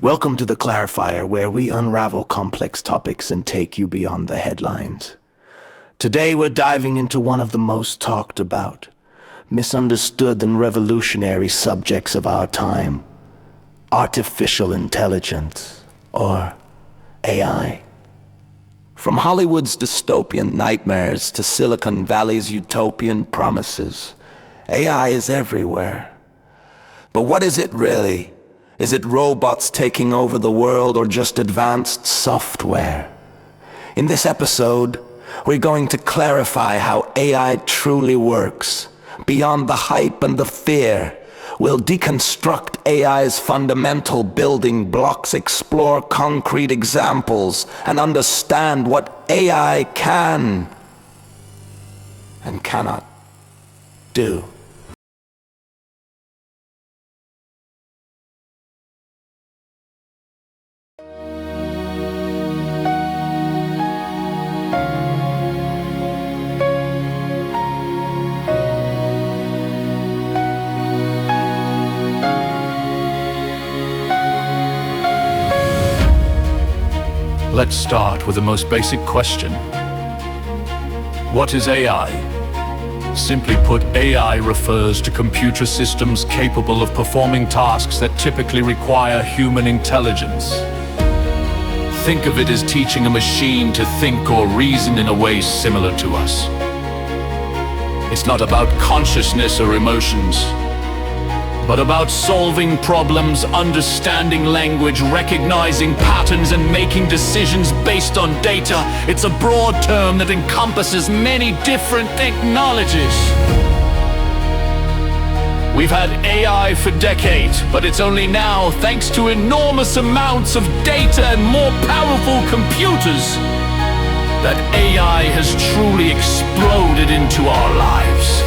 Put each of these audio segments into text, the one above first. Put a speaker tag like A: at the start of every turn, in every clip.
A: Welcome to the Clarifier, where we unravel complex topics and take you beyond the headlines. Today we're diving into one of the most talked about, misunderstood and revolutionary subjects of our time: artificial intelligence, or AI. From Hollywood's dystopian nightmares to Silicon Valley's utopian promises, AI is everywhere. But what is it really? Is it robots taking over the world, or just advanced software? In this episode, we're going to clarify how AI truly works. Beyond the hype and the fear, we'll deconstruct AI's fundamental building blocks, explore concrete examples, and understand what AI can and cannot do.
B: Let's start with the most basic question. What is AI? Simply put, AI refers to computer systems capable of performing tasks that typically require human intelligence. Think of it as teaching a machine to think or reason in a way similar to us. It's not about consciousness or emotions, but about solving problems, understanding language, recognizing patterns, and making decisions based on data. It's a broad term that encompasses many different technologies. We've had AI for decades, but it's only now, thanks to enormous amounts of data and more powerful computers, that AI has truly exploded into our lives.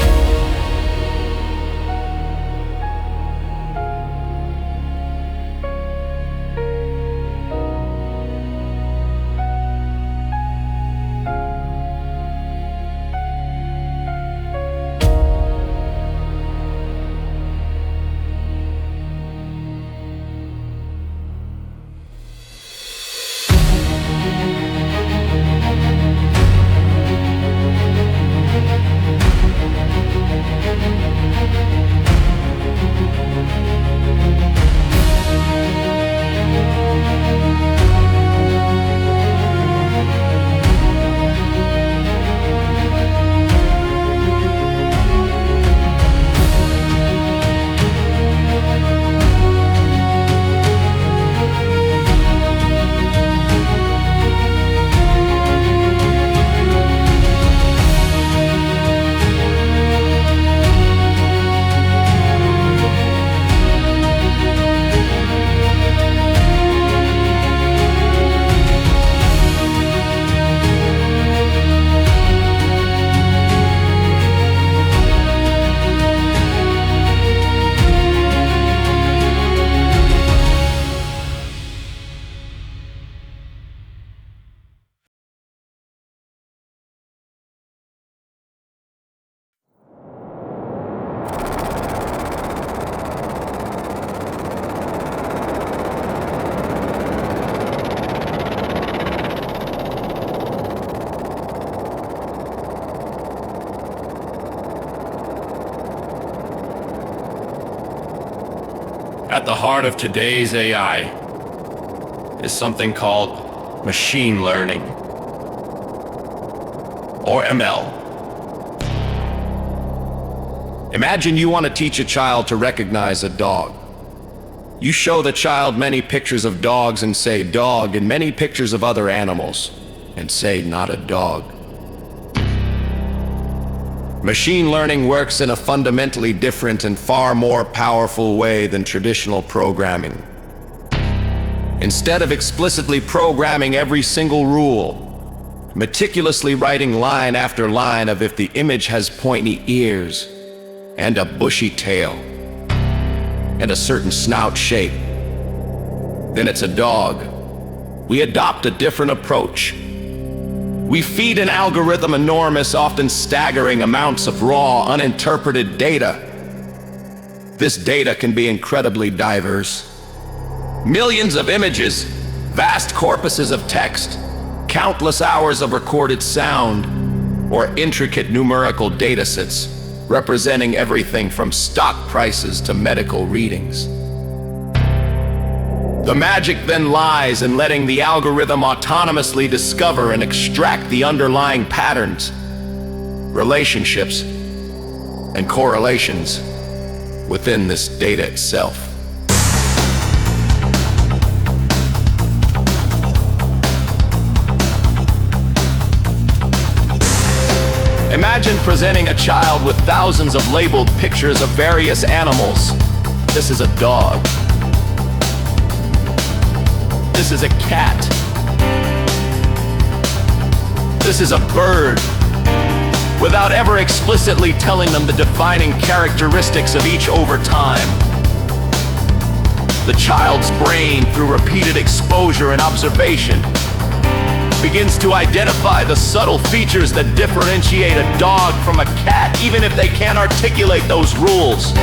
B: At the heart of today's AI is something called machine learning, or ML. Imagine you want to teach a child to recognize a dog. You show the child many pictures of dogs and say dog, and many pictures of other animals and say not a dog. Machine learning works in a fundamentally different and far more powerful way than traditional programming. Instead of explicitly programming every single rule, meticulously writing line after line of if the image has pointy ears and a bushy tail and a certain snout shape, then it's a dog. We adopt a different approach. We feed an algorithm enormous, often staggering amounts of raw, uninterpreted data. This data can be incredibly diverse.
C: Millions of images, vast corpuses of text, countless hours of recorded sound, or intricate numerical datasets representing everything from stock prices to medical readings. The magic then lies in letting the algorithm autonomously discover and extract the underlying patterns, relationships, and correlations within this data itself. Imagine presenting a child with thousands of labeled pictures of various animals. This is a dog. This is a cat. This is a bird, without ever explicitly telling them the defining characteristics of each over time. The child's brain, through repeated exposure and observation, begins to identify the subtle features that differentiate a dog from a cat, even if they can't articulate those rules.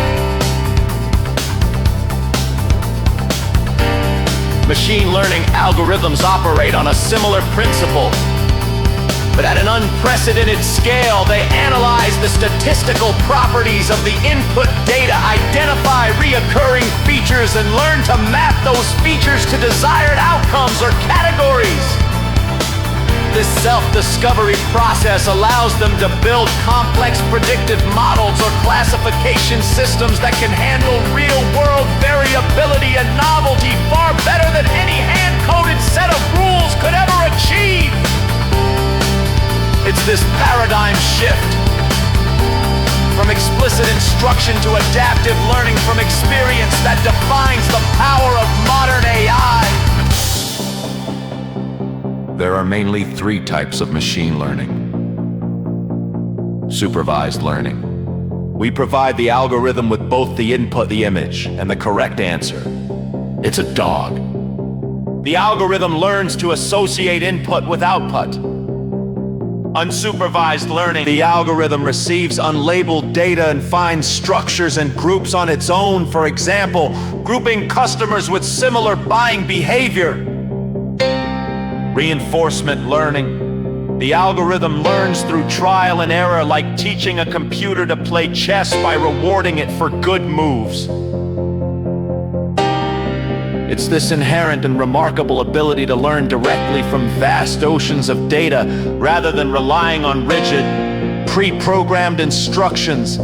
C: Machine learning algorithms operate on a similar principle, but at an unprecedented scale. They analyze the statistical properties of the input data, identify reoccurring features, and learn to map those features to desired outcomes or categories. This self-discovery process allows them to build complex predictive models or classification systems that can handle real-world variability and novelty far better than any hand-coded set of rules could ever achieve. It's this paradigm shift from explicit instruction to adaptive learning from experience that defines the power of modern AI. There are mainly three types of machine learning. Supervised learning. We provide the algorithm with both the input, the image, and the correct answer. It's a dog. The algorithm learns to associate input with output. Unsupervised learning. The algorithm receives unlabeled data and finds structures and groups on its own. For example, grouping customers with similar buying behavior. Reinforcement learning. The algorithm learns through trial and error, like teaching a computer to play chess by rewarding it for good moves. It's this inherent and remarkable ability to learn directly from vast oceans of data rather than relying on rigid, pre-programmed instructions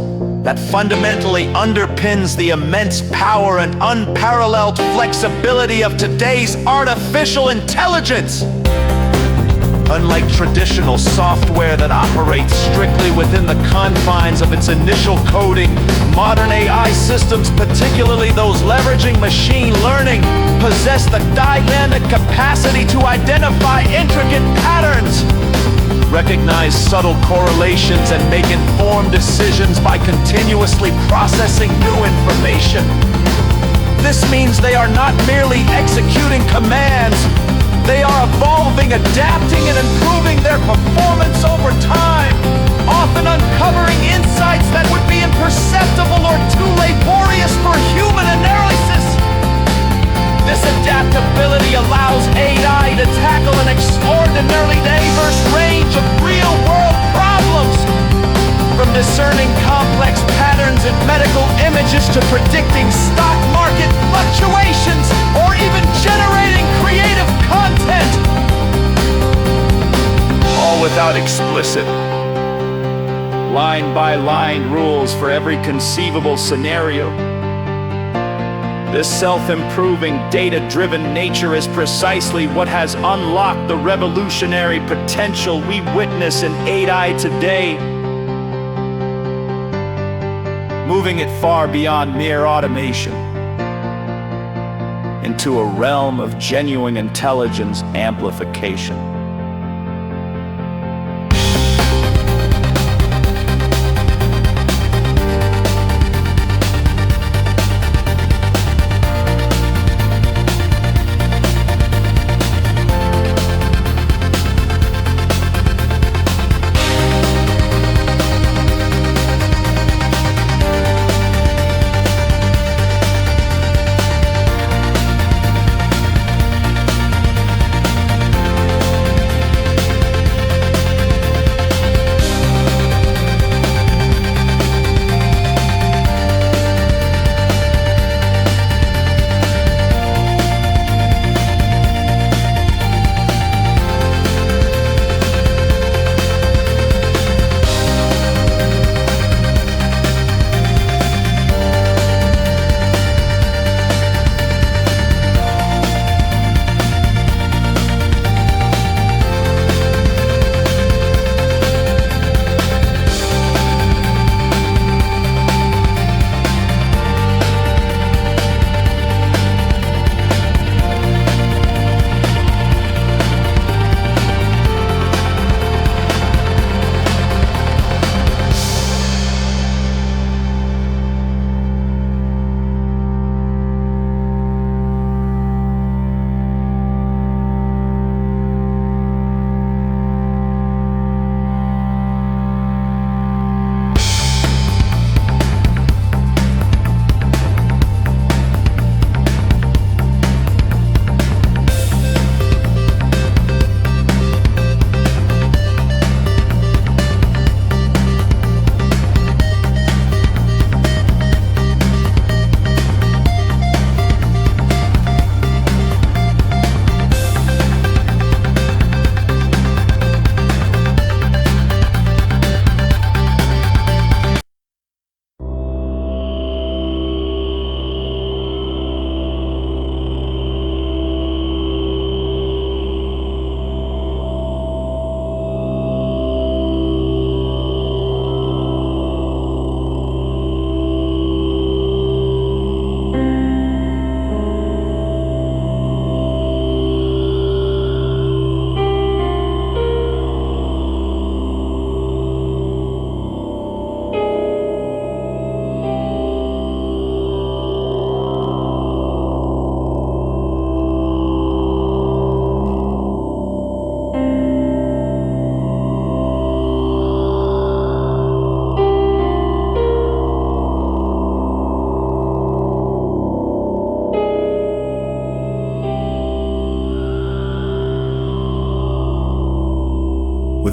C: that fundamentally underpins the immense power and unparalleled flexibility of today's artificial intelligence. Unlike traditional software that operates strictly within the confines of its initial coding, modern AI systems, particularly those leveraging machine learning, possess the dynamic capacity to identify intricate patterns, recognize subtle correlations, and make informed decisions by continuously processing new information. This means they are not merely executing commands. They are evolving, adapting, and improving their performance over time, often uncovering insights that would be imperceptible or too laborious for human analysis. This adaptability allows AI to tackle an extraordinarily diverse range of real-world problems, from discerning complex patterns in medical images to predicting stock market fluctuations, or even generating creative content, all without explicit line-by-line rules for every conceivable scenario. This self-improving, data-driven nature is precisely what has unlocked the revolutionary potential we witness in AI today, moving it far beyond mere automation into a realm of genuine intelligence amplification.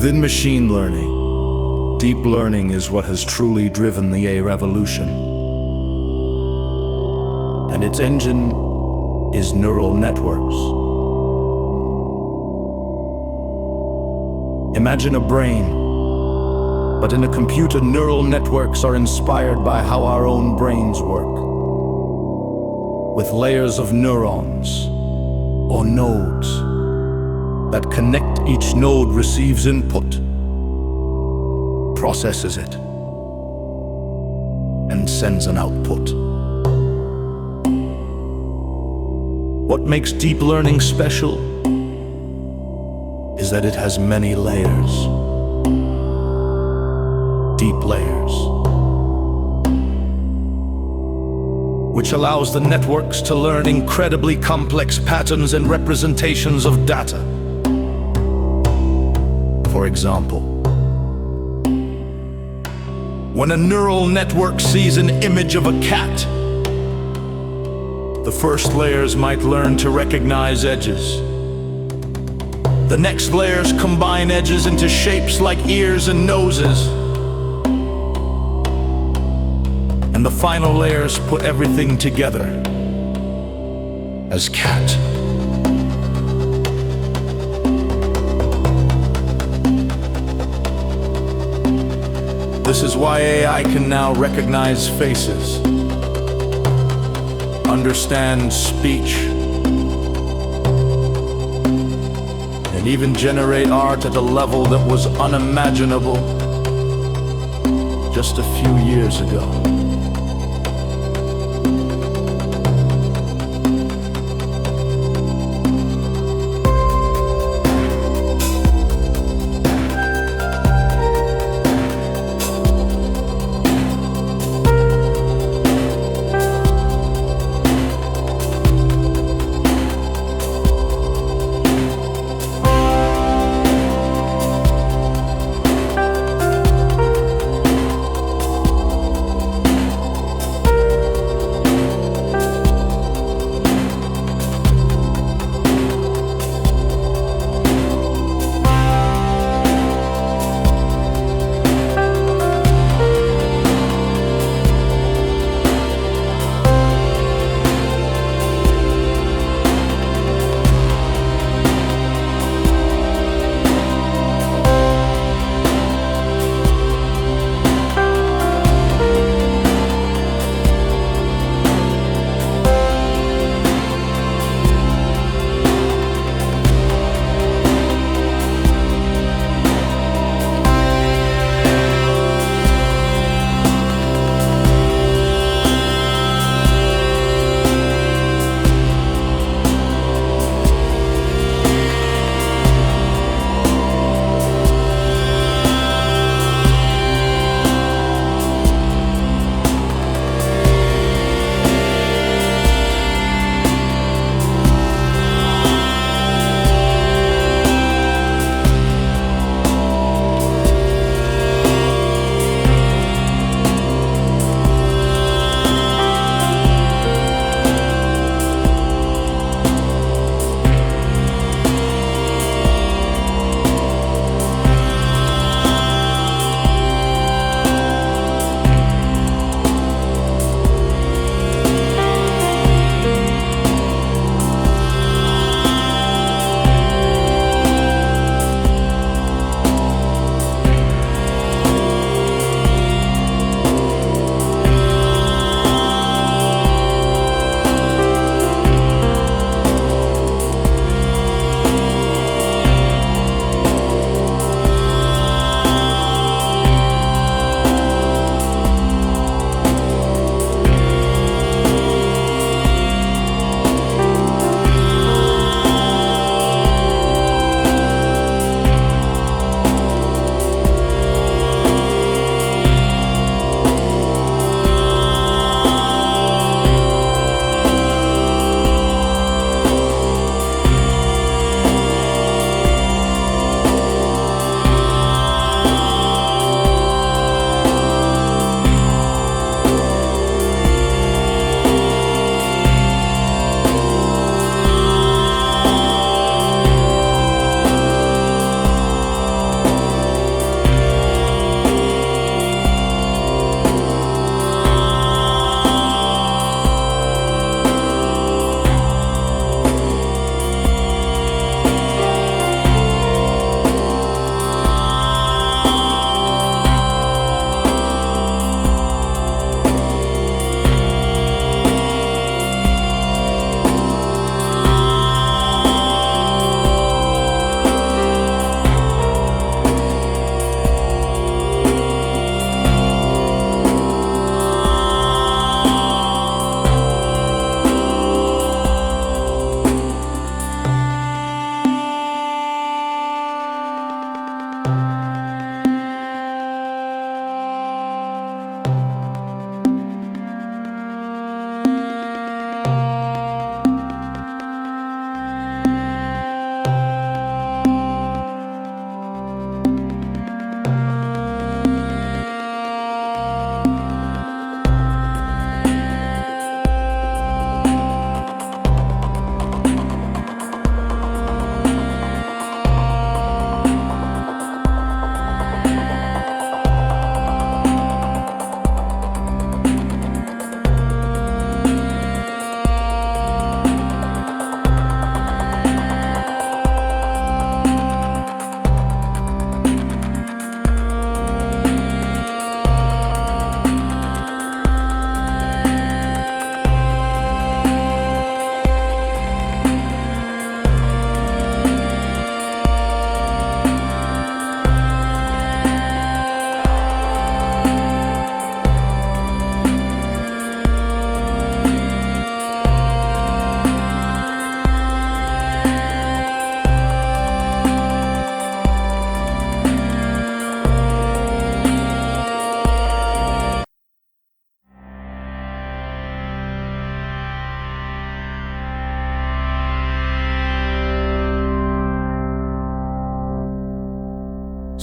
D: Within machine learning, deep learning is what has truly driven the AI revolution. And its engine is neural networks. Imagine a brain, but in a computer, neural networks are inspired by how our own brains work. With layers of neurons, or nodes, that connect. Each node receives input, processes it, and sends an output. What makes deep learning special is that it has many layers, deep layers, which allows the networks to learn incredibly complex patterns and representations of data. For example, when a neural network sees an image of a cat, the first layers might learn to recognize edges. The next layers combine edges into shapes like ears and noses. And the final layers put everything together as cat. This is why AI can now recognize faces, understand speech, and even generate art at a level that was unimaginable just a few years ago.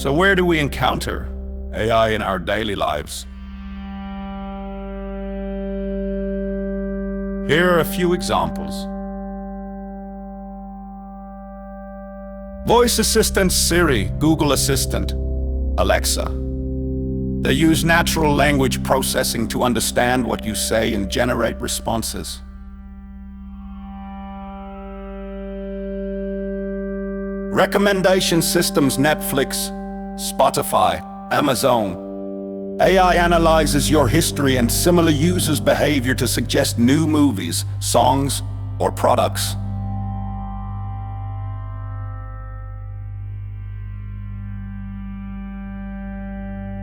E: So where do we encounter AI in our daily lives? Here are a few examples. Voice assistants Siri, Google Assistant, Alexa. They use natural language processing to understand what you say and generate responses. Recommendation systems Netflix, Spotify, Amazon. AI analyzes your history and similar users' behavior to suggest new movies, songs, or products.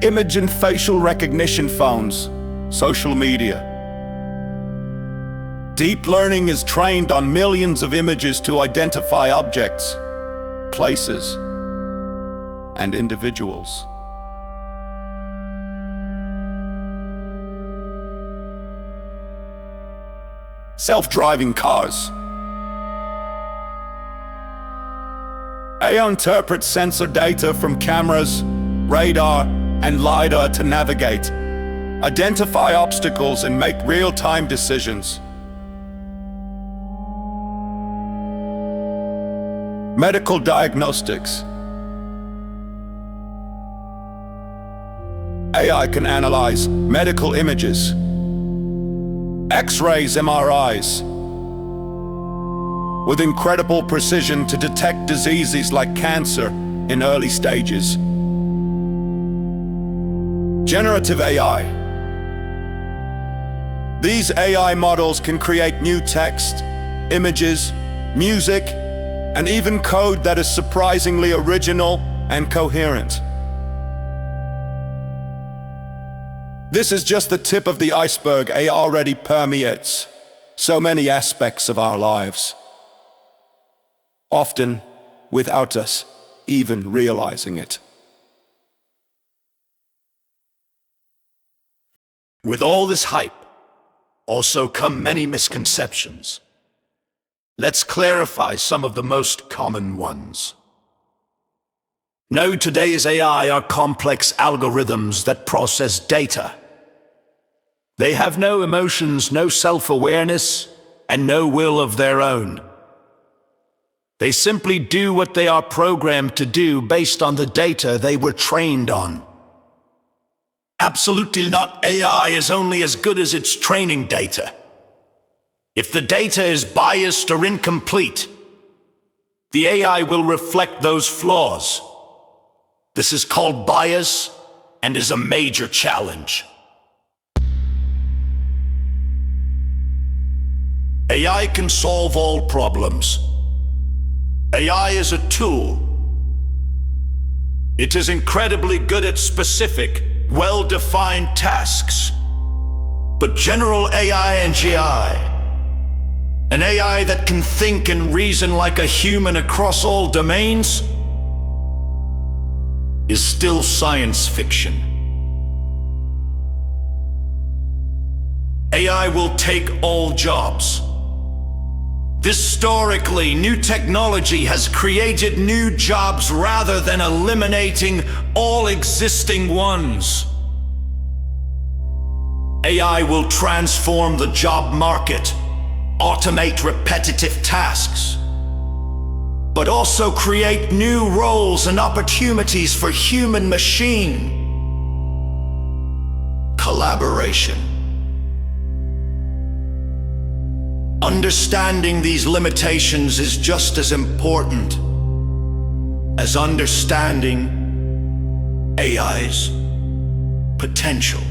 E: Image and facial recognition phones, social media. Deep learning is trained on millions of images to identify objects, places, and individuals. Self-driving cars. AI interprets sensor data from cameras, radar, and LiDAR to navigate, identify obstacles, and make real-time decisions. Medical diagnostics. AI can analyze medical images, X-rays, MRIs, with incredible precision to detect diseases like cancer in early stages. Generative AI. These AI models can create new text, images, music, and even code that is surprisingly original and coherent. This is just the tip of the iceberg. AI already permeates so many aspects of our lives, often without us even realizing it.
A: With all this hype, also come many misconceptions. Let's clarify some of the most common ones. No, today's AI are complex algorithms that process data. They have no emotions, no self-awareness, and no will of their own. They simply do what they are programmed to do based on the data they were trained on. Absolutely not. AI is only as good as its training data. If the data is biased or incomplete, the AI will reflect those flaws. This is called bias and is a major challenge. AI can solve all problems. AI is a tool. It is incredibly good at specific, well-defined tasks. But general AI and GI, an AI that can think and reason like a human across all domains, is still science fiction. AI will take all jobs. Historically, new technology has created new jobs rather than eliminating all existing ones. AI will transform the job market, automate repetitive tasks, but also create new roles and opportunities for human-machine collaboration. Understanding these limitations is just as important as understanding AI's potential.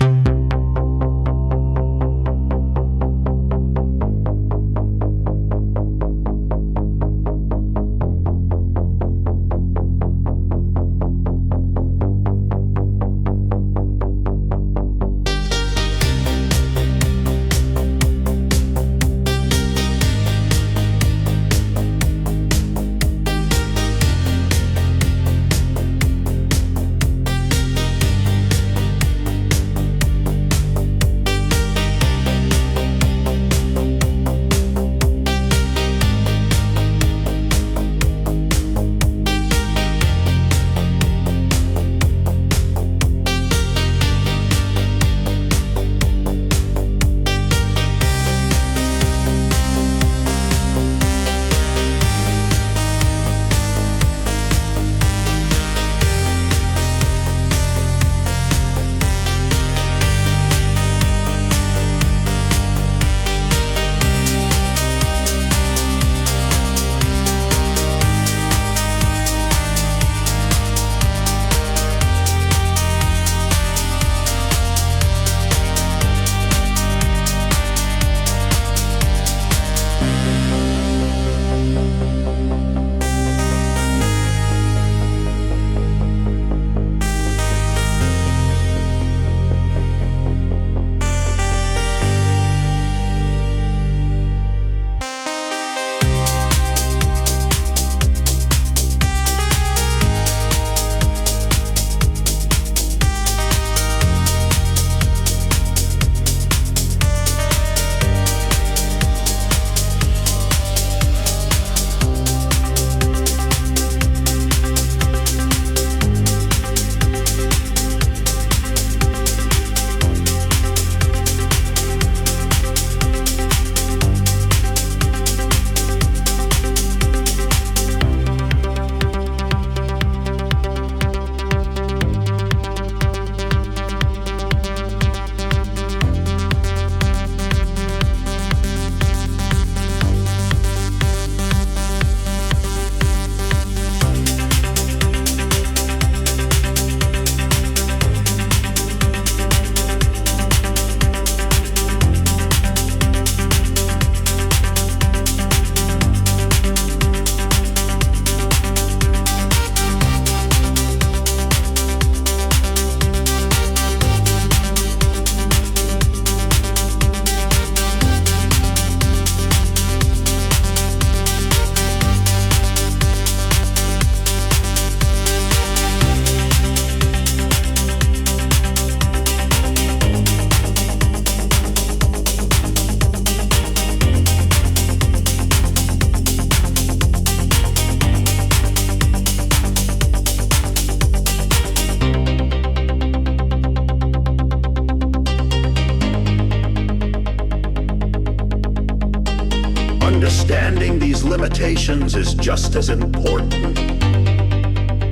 F: Understanding these limitations is just as important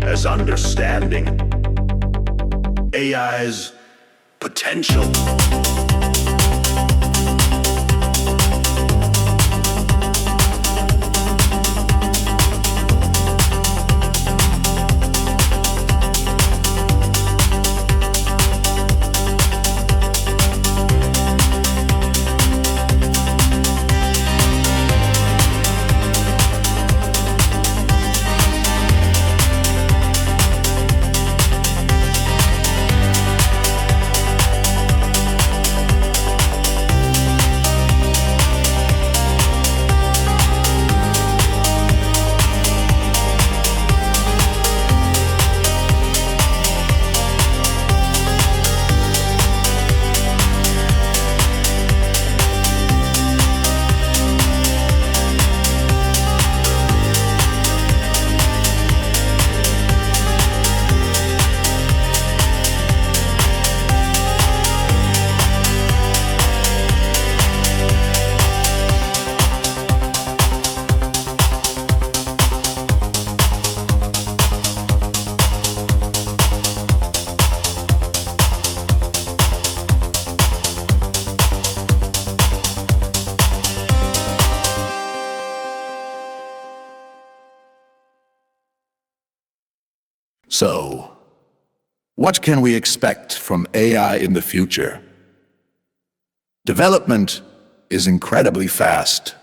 F: as understanding AI's potential.
E: So, what can we expect from AI in the future? Development is incredibly fast.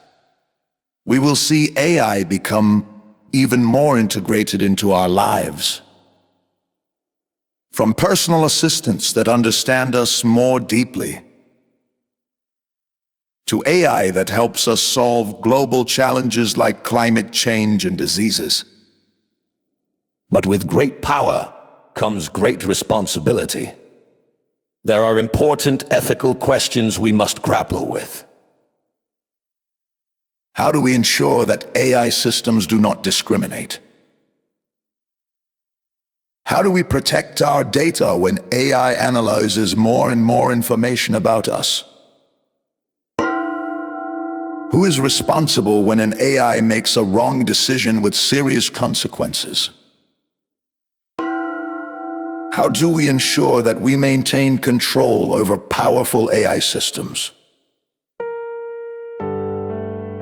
E: We will see AI become even more integrated into our lives. From personal assistants that understand us more deeply, to AI that helps us solve global challenges like climate change and diseases.
A: But with great power comes great responsibility. There are important ethical questions we must grapple with.
E: How do we ensure that AI systems do not discriminate? How do we protect our data when AI analyzes more and more information about us? Who is responsible when an AI makes a wrong decision with serious consequences? How do we ensure that we maintain control over powerful AI systems?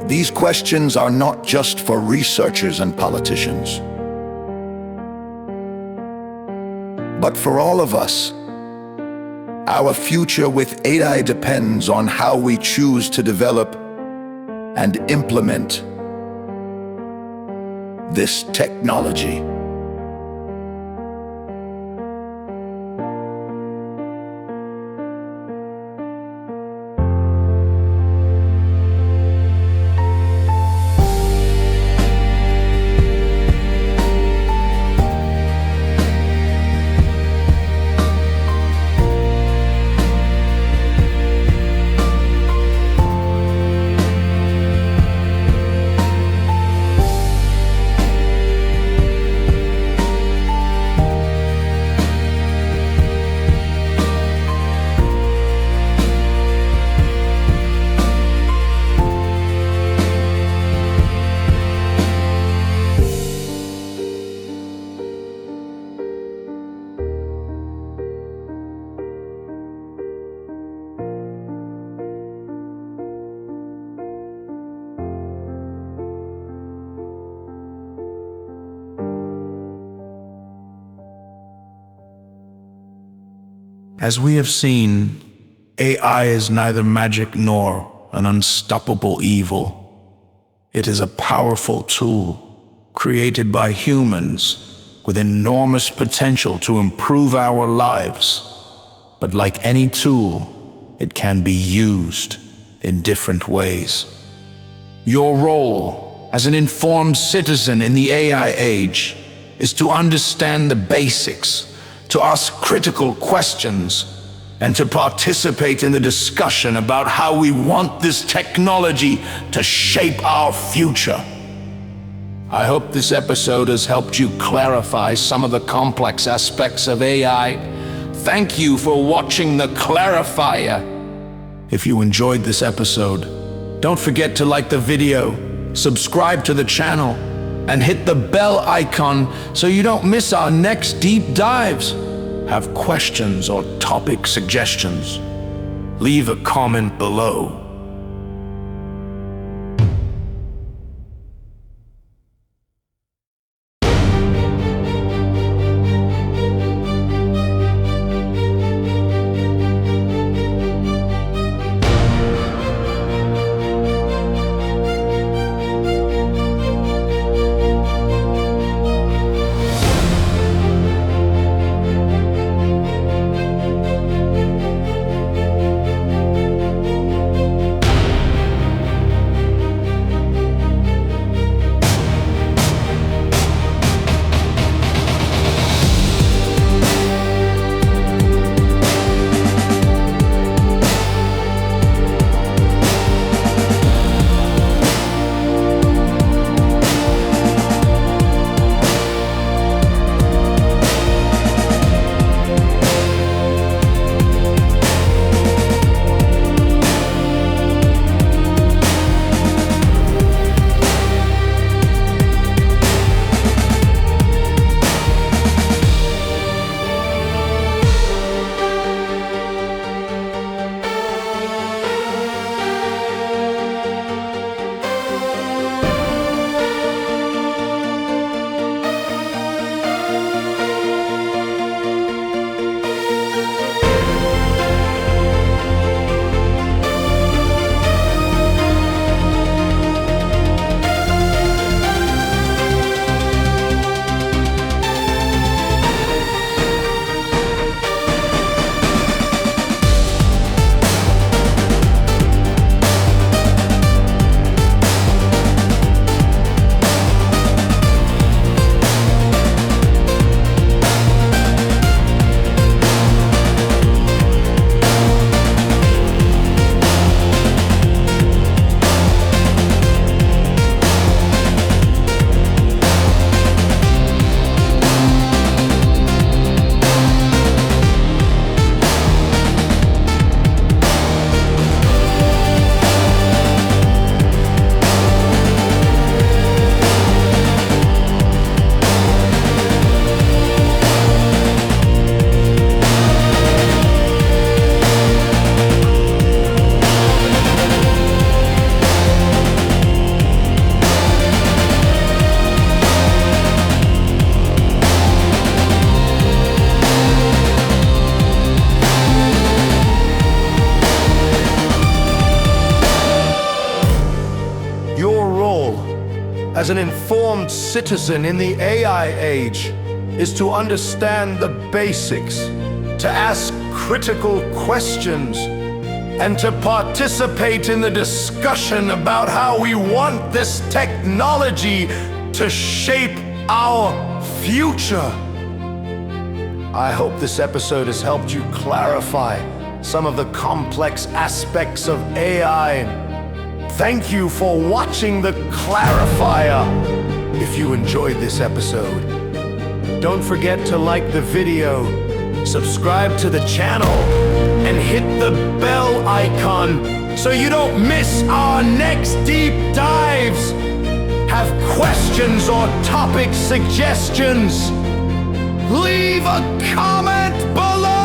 E: These questions are not just for researchers and politicians, but for all of us. Our future with AI depends on how we choose to develop and implement this technology.
D: As we have seen, AI is neither magic nor an unstoppable evil. It is a powerful tool created by humans with enormous potential to improve our lives. But like any tool, it can be used in different ways. Your role as an informed citizen in the AI age is to understand the basics, to ask critical questions, and to participate in the discussion about how we want this technology to shape our future. I hope this episode has helped you clarify some of the complex aspects of AI. Thank you for watching the Clarifier. If you enjoyed this episode, Don't forget to like the video, subscribe to the channel, and hit the bell icon so you don't miss our next deep dives. Have questions or topic suggestions? Leave a comment below. As an informed citizen in the AI age is to understand the basics, to ask critical questions, and to participate in the discussion about how we want this technology to shape our future. I hope this episode has helped you clarify some of the complex aspects of AI. Thank you for watching the Clarifier. If you enjoyed this episode, don't forget to like the video, subscribe to the channel, and hit the bell icon so you don't miss our next deep dives. Have questions or topic suggestions? Leave a comment below!